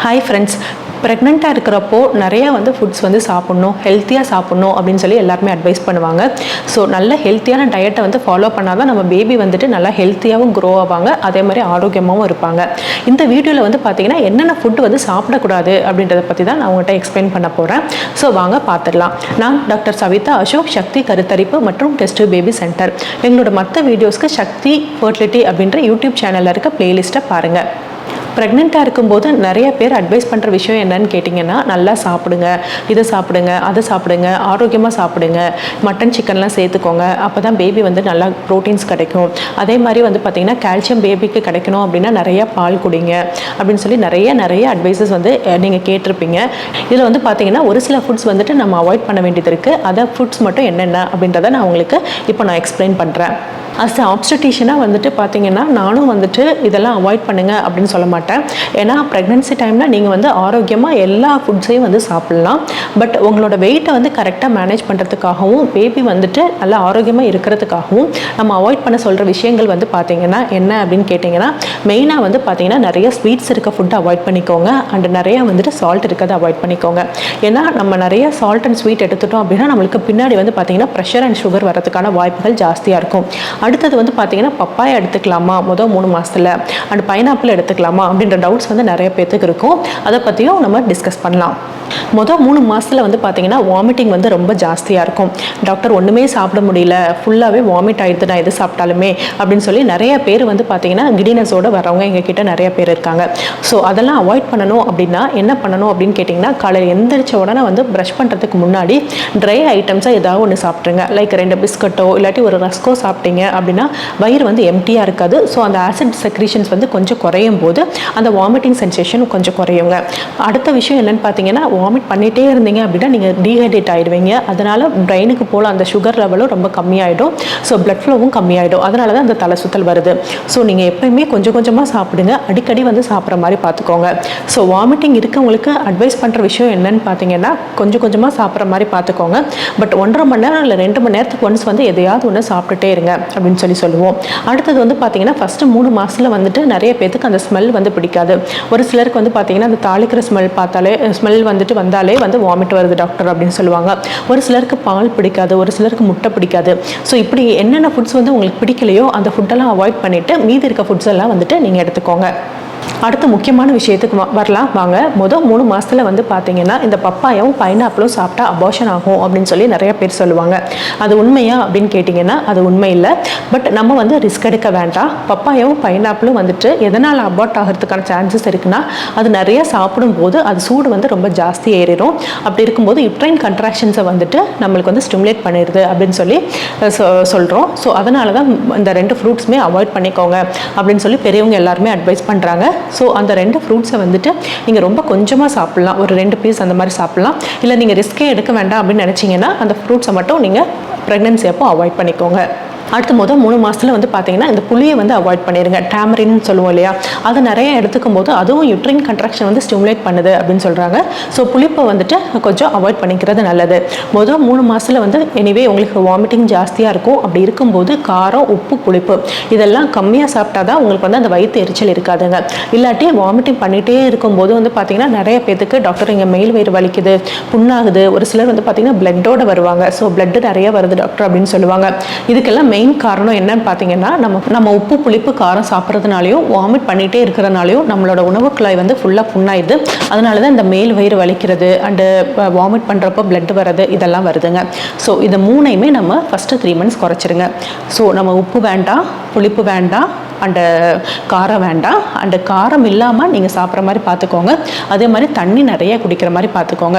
Hi friends, ப்ரெக்னெண்ட்டாக இருக்கிறப்போ நிறையா ஃபுட்ஸ் சாப்பிட்ணும், ஹெல்த்தியாக சாப்பிட்ணும் அப்படின்னு சொல்லி எல்லாருமே அட்வைஸ் பண்ணுவாங்க. ஸோ நல்ல ஹெல்த்தியான டயட்டை ஃபாலோ பண்ணால் தான் நம்ம பேபி நல்லா ஹெல்த்தியாகவும் க்ரோ ஆவாங்க, அதே மாதிரி ஆரோக்கியமாகவும் இருப்பாங்க. இந்த வீடியோவில் பார்த்தீங்கன்னா என்னென்ன ஃபுட்டு சாப்பிடக்கூடாது அப்படின்றத பற்றி தான் நான் உங்கள்கிட்ட எக்ஸ்பிளைன் பண்ண போகிறேன். ஸோ வாங்க பார்த்துடலாம். நான் டாக்டர் சவிதா அசோக், சக்தி கருத்தரிப்பு மற்றும் டெஸ்ட் பேபி சென்டர். எங்களோட மற்ற வீடியோஸ்க்கு சக்தி ஃபர்டிலிட்டி அப்படின்ற யூடியூப் சேனலில் இருக்க பிளேலிஸ்ட்டை பாருங்கள். ப்ரெக்னெண்ட்டாக இருக்கும்போது நிறைய பேர் அட்வைஸ் பண்ணுற விஷயம் என்னன்னு கேட்டிங்கன்னா, நல்லா சாப்பிடுங்க, இதை சாப்பிடுங்க, அதை சாப்பிடுங்க, ஆரோக்கியமாக சாப்பிடுங்க, மட்டன் சிக்கன்லாம் சேர்த்துக்கோங்க, அப்போ தான் பேபி நல்லா ப்ரோட்டீன்ஸ் கிடைக்கும். அதே மாதிரி பார்த்திங்கன்னா கால்சியம் பேபிக்கு கிடைக்கணும் அப்படின்னா நிறையா பால் குடிங்க அப்படின்னு சொல்லி நிறைய அட்வைசஸ் நீங்கள் கேட்டிருப்பீங்க. இதில் பார்த்திங்கன்னா ஒரு சில ஃபுட்ஸ் நம்ம அவாய்ட் பண்ண வேண்டியது இருக்குது. அதை ஃபுட்ஸ் மட்டும் என்னென்ன அப்படின்றத நான் உங்களுக்கு இப்போ நான் எக்ஸ்பிளைன் பண்ணுறேன். அஸ் ஆப்ஸ்டடிஷனாக பார்த்தீங்கன்னா நானும் இதெல்லாம் அவாய்ட் பண்ணுங்கள் அப்படின்னு சொல்ல மாட்டேன். ஏன்னா ப்ரெக்னன்சி டைமில் நீங்கள் ஆரோக்கியமாக எல்லா ஃபுட்ஸையும் சாப்பிட்லாம். பட் உங்களோட வெயிட்டை கரெக்டாக மேனேஜ் பண்ணுறதுக்காகவும் பேபி நல்லா ஆரோக்கியமாக இருக்கிறதுக்காகவும் நம்ம அவாய்ட் பண்ண சொல்கிற விஷயங்கள் பார்த்தீங்கன்னா என்ன அப்படின்னு கேட்டிங்கன்னா, மெயினாக பார்த்தீங்கன்னா நிறைய ஸ்வீட்ஸ் இருக்க ஃபுட்டை அவாய்ட் பண்ணிக்கோங்க. அண்ட் நிறையா சால்ட் இருக்கிறத அவாய்ட் பண்ணிக்கோங்க. ஏன்னா நம்ம நிறைய சால்ட் அண்ட் ஸ்வீட் எடுத்துட்டோம் அப்படின்னா நம்மளுக்கு பின்னாடி பார்த்தீங்கன்னா ப்ரெஷர் அண்ட் சுகர் வரதுக்கான வாய்ப்புகள் ஜாஸ்தியாக இருக்கும். அடுத்தது பார்த்தீங்கன்னா பப்பாயா எடுத்துக்கலாமா முதல் 3 மாதத்தில், அண்ட் பைனாப்பிள் எடுத்துக்கலாமா அப்படின்ற டவுட்ஸ் நிறைய பேர்த்துக்கு இருக்கும். அதை பற்றியும் நம்ம டிஸ்கஸ் பண்ணலாம். முதல் 3 மாதத்தில் பார்த்தீங்கன்னா வாமிட்டிங் ரொம்ப ஜாஸ்தியாக இருக்கும். டாக்டர் ஒன்றுமே சாப்பிட முடியல, ஃபுல்லாகவே வாமிட் ஆகிடுது நான் எது சாப்பிட்டாலுமே அப்படின்னு சொல்லி நிறைய பேர் பார்த்தீங்கன்னா கிடினஸோடு வரவங்க எங்ககிட்ட நிறைய பேர் இருக்காங்க. ஸோ அதெல்லாம் அவாய்ட் பண்ணணும் அப்படின்னா என்ன பண்ணணும் அப்படின்னு கேட்டிங்கன்னா, காலையில் எந்திரிச்ச உடனே ப்ரஷ் பண்ணுறதுக்கு முன்னாடி ட்ரை ஐட்டம்ஸாக ஏதாவது ஒன்று சாப்பிட்ருங்க. லைக் 2 பிஸ்கட்டோ இல்லாட்டி ஒரு ரஸ்கோ சாப்பிட்டீங்க அப்படின்னா வயிறு எம்டியாக இருக்காது. ஸோ அந்த ஆசிட் செக்ரீஷன்ஸ் கொஞ்சம் குறையும் போது அந்த வாமிட்டிங் சென்சேஷன் கொஞ்சம் குறையுங்க. அடுத்த விஷயம் என்னென்னு பார்த்தீங்கன்னா, வாமிட் பண்ணிகிட்டே இருந்தீங்க அப்படின்னா நீங்கள் டீஹைட்ரேட் ஆகிடுவீங்க. அதனால் பிரெயினுக்கு போல் அந்த சுகர் லெவலும் ரொம்ப கம்மியாயிடும். ஸோ பிளட் ஃப்ளோவும் கம்மியாயிடும். அதனால தான் அந்த தலை சுத்தல் வருது. ஸோ நீங்கள் எப்பயுமே கொஞ்சம் கொஞ்சமாக சாப்பிடுங்க, அடிக்கடி சாப்பிட்ற மாதிரி பார்த்துக்கோங்க. ஸோ வாமிட்டிங் இருக்கவங்களுக்கு அட்வைஸ் பண்ணுற விஷயம் என்னன்னு பார்த்தீங்கன்னா, கொஞ்சம் கொஞ்சமாக சாப்பிட்ற மாதிரி பார்த்துக்கோங்க. பட் 1.5 மணி நேரம் இல்லை 2 மணி நேரத்துக்கு ஒன்ஸ் எதையாவது ஒன்று சாப்பிட்டுட்டே இருங்க அப்படின்னு சொல்லுவோம். அடுத்தது பார்த்தீங்கன்னா ஃபஸ்ட்டு 3 மாதத்தில் நிறைய பேருக்கு அந்த ஸ்மெல் பிடிக்காது. ஒரு சிலருக்கு பார்த்தீங்கன்னா அந்த தாளிக்கிற ஸ்மெல் பார்த்தாலே ஸ்மெல் வந்தாலே வாமிட் வருது டாக்டர் அப்படின்னு சொல்லுவாங்க. ஒரு சிலருக்கு பால் பிடிக்காது, ஒரு சிலருக்கு முட்டை பிடிக்காது. ஸோ இப்படி என்னென்ன ஃபுட்ஸ் உங்களுக்கு பிடிக்கலையோ அந்த ஃபுட்டெல்லாம் அவாய்ட் பண்ணிவிட்டு மீதி இருக்க ஃபுட்ஸ் எல்லாம் நீங்கள் எடுத்துக்கோங்க. அடுத்த முக்கியமான விஷயத்துக்கு வரலாம் வாங்க. முதல் 3 மாதத்தில் பார்த்தீங்கன்னா இந்த பப்பாயாவும் பைனாப்பிளும் சாப்பிட்டா அபார்ஷன் ஆகும் அப்படின்னு சொல்லி நிறைய பேர் சொல்லுவாங்க. அது உண்மையா அப்படின்னு கேட்டிங்கன்னா அது உண்மை இல்லை. பட் நம்ம ரிஸ்க் எடுக்க வேண்டாம். பப்பாயாவும் பைனாப்பிளும் எதனால் அபார்ட் ஆகிறதுக்கான சான்சஸ் இருக்குன்னா, அது நிறைய சாப்பிடும்போது அது சூடு ரொம்ப ஜாஸ்தி ஏறிடும். அப்படி இருக்கும்போது யுட்ரைன் கண்ட்ராக்ஷன்ஸை நம்மளுக்கு ஸ்டிமுலேட் பண்ணிடுது அப்படின்னு சொல்லி சொல்கிறோம். ஸோ அதனால தான் இந்த 2 ஃப்ரூட்ஸுமே அவாய்ட் பண்ணிக்கோங்க அப்படின்னு சொல்லி பெரியவங்க எல்லாருமே அட்வைஸ் பண்ணுறாங்க. ஸோ அந்த 2 ஃப்ரூட்ஸை நீங்கள் ரொம்ப கொஞ்சமாக சாப்பிட்லாம், ஒரு 2 பீஸ் அந்த மாதிரி சாப்பிட்லாம். இல்லை நீங்கள் ரிஸ்கே எடுக்க வேண்டாம் அப்படின்னு நினச்சிங்கன்னா அந்த ஃப்ரூட்ஸை மட்டும் நீங்கள் ப்ரெக்னன்சி அப்போ அவாய்ட் பண்ணிக்கோங்க. அடுத்து முதல் 3 மாதத்தில் பார்த்தீங்கன்னா இந்த புளியை அவாய்ட் பண்ணிடுங்க. டேமரின் சொல்லுவோம் இல்லையா, அது நிறைய எடுத்துக்கும் போது அதுவும் யுட்ரைன் கண்ட்ராக்ஷன் ஸ்டிமுலேட் பண்ணுது அப்படின்னு சொல்கிறாங்க. ஸோ புளிப்பை கொஞ்சம் அவாய்ட் பண்ணிக்கிறது நல்லது. முதல் 3 மாதத்தில் எனிவே உங்களுக்கு வாமிட்டிங் ஜாஸ்தியாக இருக்கும். அப்படி இருக்கும்போது காரம், உப்பு, புளிப்பு இதெல்லாம் கம்மியாக சாப்பிட்டா தான் உங்களுக்கு அந்த வயிற்று எரிச்சல் இருக்காதுங்க. இல்லாட்டி வாமிட்டிங் பண்ணிகிட்டே இருக்கும்போது பார்த்தீங்கன்னா நிறைய பேருக்கு டாக்டர் இங்கே மேல் வயிறு வலிக்குது, புண்ணாகுது. ஒரு சிலர் பார்த்தீங்கன்னா பிளட்டோட வருவாங்க. ஸோ பிளட்டு நிறைய வருது டாக்டர் அப்படின்னு சொல்லுவாங்க. இதுக்கெல்லாம் மெயின் காரணம் என்னன்னு பார்த்தீங்கன்னா, நம்ம உப்பு, புளிப்பு, காரம் சாப்பிட்றதுனாலையும் வாமிட் பண்ணிகிட்டே இருக்கிறதுனாலையும் நம்மளோட உணவு குழாய் ஃபுல்லாக புண்ணாயிடுது. அதனால தான் இந்த மேல் வயிறு வலிக்கிறது அண்டு வாமிட் பண்ணுறப்போ பிளட் வர்றது இதெல்லாம் வருதுங்க. ஸோ இதை 3ஐயுமே நம்ம ஃபஸ்ட்டு 3 மந்த்ஸ் குறைச்சிருங்க. ஸோ நம்ம உப்பு வேண்டாம், புளிப்பு வேண்டாம், அண்டு காரம் வேண்டாம். அண்டு காரம் இல்லாமல் நீங்கள் சாப்பிட்ற மாதிரி பார்த்துக்கோங்க. அதே மாதிரி தண்ணி நிறைய குடிக்கிற மாதிரி பார்த்துக்கோங்க.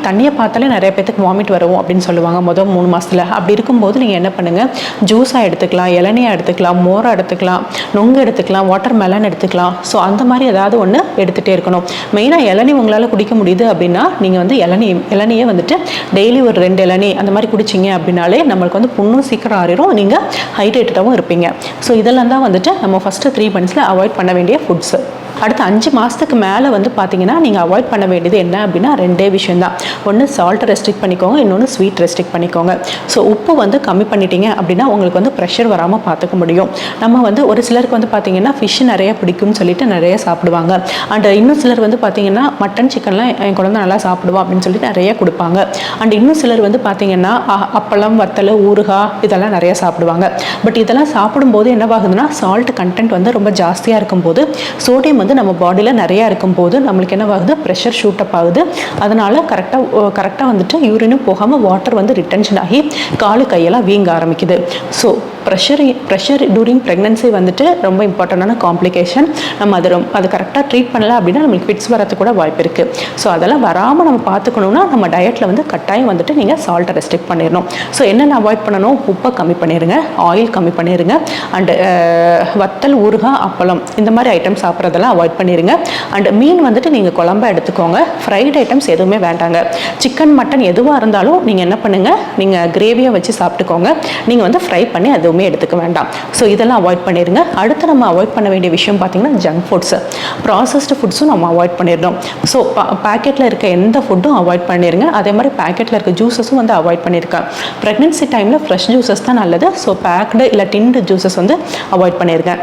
தண்ணியை பார்த்தாலே நிறைய பேருக்கு வாமிட் வரும் அப்படின்னு சொல்லுவாங்க முதல் 3 மாதத்தில். அப்படி இருக்கும்போது நீங்கள் என்ன பண்ணுங்கள், ஜூஸாக எடுத்துக்கலாம், இளநியாக எடுத்துக்கலாம், மோராக எடுத்துக்கலாம், நொங்கு எடுத்துக்கலாம், வாட்டர் மெலன் எடுத்துக்கலாம். ஸோ அந்த மாதிரி ஏதாவது ஒன்று எடுத்துகிட்டே இருக்கணும். மெயினாக இளநீ உங்களால் குடிக்க முடியுது அப்படின்னா நீங்கள் இளநியை டெய்லி ஒரு 2 இளநீ அந்த மாதிரி குடிச்சிங்க அப்படின்னாலே நம்மளுக்கு புண்ணும் சீக்கிரம் ஆறிடும், நீங்கள் ஹைட்ரேட்டடாகவும் இருப்பீங்க. ஸோ இதெல்லாம் தான் நம்ம ஃபஸ்ட்டு 3 மந்த்ஸில் அவாய்ட் பண்ண வேண்டிய ஃபுட்ஸு. அடுத்த 5 மாதத்துக்கு மேலே வந்து பார்த்தீங்கன்னா நீங்கள் அவாய்ட் பண்ண வேண்டியது என்ன அப்படின்னா 2 விஷயம் தான். ஒன்று சால்ட்டை ரெஸ்ட்ரிக்ட் பண்ணிக்கோங்க, இன்னொன்று ஸ்வீட் ரெஸ்ட்ரிக்ட் பண்ணிக்கோங்க. ஸோ உப்பு வந்து கம்மி பண்ணிட்டீங்க அப்படின்னா உங்களுக்கு வந்து ப்ரெஷர் வராமல் பார்த்துக்க முடியும். நம்ம வந்து ஒரு சிலருக்கு வந்து பார்த்தீங்கன்னா ஃபிஷ் நிறைய பிடிக்கும்னு சொல்லிட்டு நிறைய சாப்பிடுவாங்க. அண்ட் இன்னும் சிலர் வந்து பார்த்தீங்கன்னா மட்டன் சிக்கன்லாம் என் குழந்தை நல்லா சாப்பிடுவா அப்படின்னு சொல்லிட்டு நிறைய கொடுப்பாங்க. அண்ட் இன்னும் சிலர் வந்து பார்த்தீங்கன்னா அப்பளம், வத்தல், ஊறுகாய் இதெல்லாம் நிறைய சாப்பிடுவாங்க. பட் இதெல்லாம் சாப்பிடும்போது என்னவாகுதுன்னா சால்ட் கண்டென்ட் வந்து ரொம்ப ஜாஸ்தியாக இருக்கும்போது சோடியம் வந்து நம்ம பாடியில் நிறையா இருக்கும்போது நம்மளுக்கு என்னவாகுது, ப்ரெஷர் ஷூட் அப் ஆகுது. அதனால் கரெக்டாக வந்துட்டு யூரினும் போகாமல் வாட்டர் வந்து ரிட்டென்ஷன் ஆகி காலு கையெல்லாம் வீங்க ஆரம்பிக்குது. ஸோ ப்ரெஷர் டூரிங் ப்ரெக்னன்சி வந்துட்டு ரொம்ப இம்பார்ட்டண்டான காம்ப்ளிகேஷன். நம்ம அது கரெக்டாக ட்ரீட் பண்ணல அப்படின்னா நம்மளுக்கு ஃபிட்ஸ் வரது கூட வாய்ப்பு இருக்குது. ஸோ அதெல்லாம் வராமல் நம்ம பார்த்துக்கணுன்னா நம்ம டயட்டில் வந்து கட்டாயம் வந்துட்டு நீங்கள் சால்ட்டை ரெஸ்ட்ரிக்ட் பண்ணிடணும். ஸோ என்னென்ன அவாய்ட் பண்ணணும், உப்பை கம்மி பண்ணிடுங்க, ஆயில் கம்மி பண்ணிடுங்க, அண்டு வத்தல், ஊறுகாய், அப்பளம் இந்த மாதிரி ஐட்டம் சாப்பிட்றதெல்லாம் அவாய்ட் பண்ணிடுங்க. அண்ட் மீன் வந்துட்டு நீங்கள் குழம்பா எடுத்துக்கோங்க. ஃப்ரைட் ஐட்டம்ஸ் எதுவுமே வேண்டாங்க. சிக்கன், மட்டன் எதுவாக இருந்தாலும் நீங்கள் என்ன பண்ணுங்கள், நீங்கள் கிரேவியாக வச்சு சாப்பிட்டுக்கோங்க. நீங்கள் வந்து ஃப்ரை பண்ணி எதுவுமே எடுத்துக்க வேண்டாம். ஸோ இதெல்லாம் அவாய்ட் பண்ணிடுங்க. அடுத்து நம்ம அவாய்ட் பண்ண வேண்டிய விஷயம் பார்த்தீங்கன்னா ஜங்க் ஃபுட்ஸு, ப்ராசஸ்டு ஃபுட்ஸும் நம்ம அவாய்ட் பண்ணிடணும். ஸோ பேக்கெட்டில் இருக்க எந்த ஃபுட்டும் அவாய்ட் பண்ணிடுங்க. அதே மாதிரி பேக்கெட்டில் இருக்க ஜூஸஸும் வந்து அவாய்ட் பண்ணியிருக்கேன். ப்ரெக்னன்சி டைமில் ஃப்ரெஷ் ஜூஸஸ் தான் நல்லது. ஸோ பேக்டு இல்லை டின்டு ஜூஸஸ் வந்து அவாய்ட் பண்ணிடுங்க.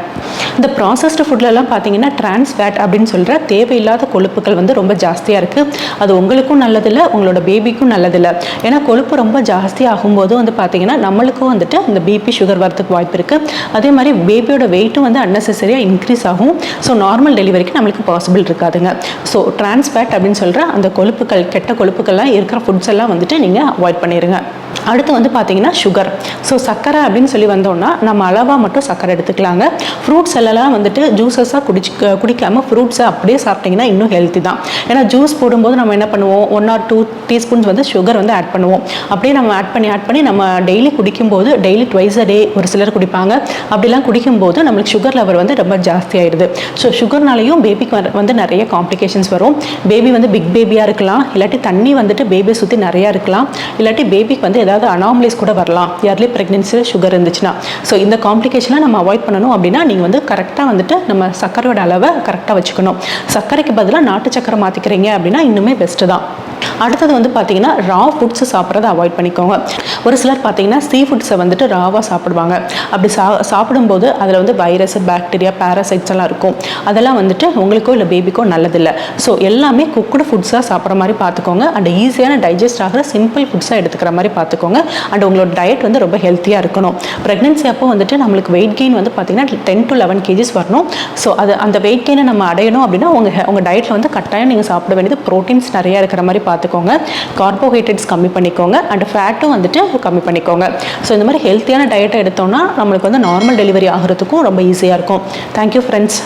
இந்த ப்ராசஸ்டு ஃபுட்லலாம் பார்த்தீங்கன்னா ட்ரான்ஸ் ஃபேட் அப்படின்னு சொல்கிற தேவையில்லாத கொழுப்புகள் வந்து ரொம்ப ஜாஸ்தியாக இருக்குது. அது உங்களுக்கும் நல்லதில்லை, உங்களோட பேபிக்கும் நல்லதில்லை. ஏன்னா கொழுப்பு ரொம்ப ஜாஸ்தி ஆகும்போது வந்து பார்த்தீங்கன்னா நம்மளுக்கும் வந்துட்டு இந்த பிபி, சுகர் வரதுக்கு வாய்ப்பு இருக்குது. அதே மாதிரி பேபியோட வெயிட்டும் வந்து அன்னெசரியாக இன்க்ரீஸ் ஆகும். ஸோ நார்மல் டெலிவரிக்கு நம்மளுக்கு பாசிபிள் இருக்காதுங்க. ஸோ ட்ரான்ஸ் ஃபேட் அப்படின்னு சொல்கிற அந்த கொழுப்புகள், கெட்ட கொழுப்புகள்லாம் இருக்கிற ஃபுட்ஸ் எல்லாம் வந்துட்டு நீங்கள் அவாய்ட் பண்ணிடுங்க. அடுத்து வந்து பார்த்தீங்கன்னா சுகர். ஸோ சர்க்கரை அப்படின்னு சொல்லி வந்தோம்னா நம்ம அளவாக மட்டும் சர்க்கரை எடுத்துக்கலாங்க. ஃப்ரூட்ஸ் எல்லாம் வந்துட்டு ஜூஸஸாக குடிக்காமல் ஃப்ரூட்ஸை அப்படியே சாப்பிட்டிங்கன்னா இன்னும் ஹெல்த்தி தான். ஏன்னா ஜூஸ் போடும்போது நம்ம என்ன பண்ணுவோம், 1 or 2 டீஸ்பூன்ஸ் வந்து சுகர் வந்து ஆட் பண்ணுவோம். அப்படியே நம்ம ஆட் பண்ணி நம்ம டெய்லி குடிக்கும்போது, டெய்லி ட்வைஸ் அ டே ஒரு சிலர் குடிப்பாங்க. அப்படிலாம் குடிக்கும்போது நம்மளுக்கு சுகர் லெவல் வந்து ரொம்ப ஜாஸ்தி ஆயிடுது. ஸோ சுகர்னாலையும் பேபிக்கு வந்து நிறைய காம்ப்ளிகேஷன்ஸ் வரும். பேபி வந்து பிக் பேபியாக இருக்கலாம், இல்லாட்டி தண்ணி வந்துட்டு பேபியை சுற்றி நிறையா இருக்கலாம், இல்லாட்டி பேபிக்கு வந்து ஏதாவது அனாமலிஸ் கூட வரலாம் இயர்லி ப்ரெக்னன்சியில் சுகர் இருந்துச்சுன்னா. ஸோ இந்த காம்ப்ளிகேஷனை நம்ம அவாய்ட் பண்ணணும் அப்படின்னா நீங்கள் வந்து கரெக்டாக வந்துட்டு நம்ம சர்க்கரையோட அளவை கரெக்டாக வச்சுக்கணும். சர்க்கரைக்கு பதிலாக நாட்டு சர்க்கரை மாற்றிக்கிறீங்க அப்படின்னா இன்னுமே பெஸ்ட்டு தான். அடுத்தது வந்து பார்த்தீங்கன்னா ரா ஃபுட்ஸை சாப்பிட்றத அவாய்ட் பண்ணிக்கோங்க. ஒரு சிலர் பார்த்தீங்கன்னா சீ ஃபுட்ஸை வந்துட்டு ராவாக சாப்பிடுவாங்க. அப்படி சாப்பிடும்போது அதில் வந்து வைரஸ், பாக்டீரியா, பேராசைட்ஸ் எல்லாம் இருக்கும். அதெல்லாம் வந்துட்டு உங்களுக்கோ இல்லை பேபிக்கோ நல்லதில்லை. ஸோ எல்லாமே குக்குடு ஃபுட்ஸாக சாப்பிட்ற மாதிரி பார்த்துக்கோங்க. அண்ட் ஈஸியான டைஜஸ்ட் ஆகிற சிம்பிள் ஃபுட்ஸாக எடுத்துக்கிற மாதிரி பார்த்துக்கோங்க. அண்ட் உங்களோட டயட் வந்து ரொம்ப ஹெல்த்தியாக இருக்கணும். ப்ரெக்னன்சி அப்போ வந்துட்டு நம்மளுக்கு வெயிட் கெயின் வந்து பார்த்தீங்கன்னா 10 to 11 kgs வரணும். ஸோ அந்த வெயிட் கெயினை நம்ம அடையணும் அப்படின்னா உங்கள் டயட்டில் வந்து கட்டாயம் நீங்கள் சாப்பிட வேண்டியது ப்ரோட்டீன்ஸ் நிறையா இருக்கிற மாதிரி பார்த்துக்கோங்க. கார்போஹைட்ரேட்ஸ் கம்மி பண்ணிக்கோங்க. அண்ட் ஃபேட்டும் வந்துட்டு கம்மி பண்ணிக்கோங்க. ஸோ இந்த மாதிரி ஹெல்த்தியான டயட்டை எடுத்தோம்னா நம்மளுக்கு வந்து நார்மல் டெலிவரி ஆகிறதுக்கும் ரொம்ப ஈஸியாக இருக்கும். Thank you friends.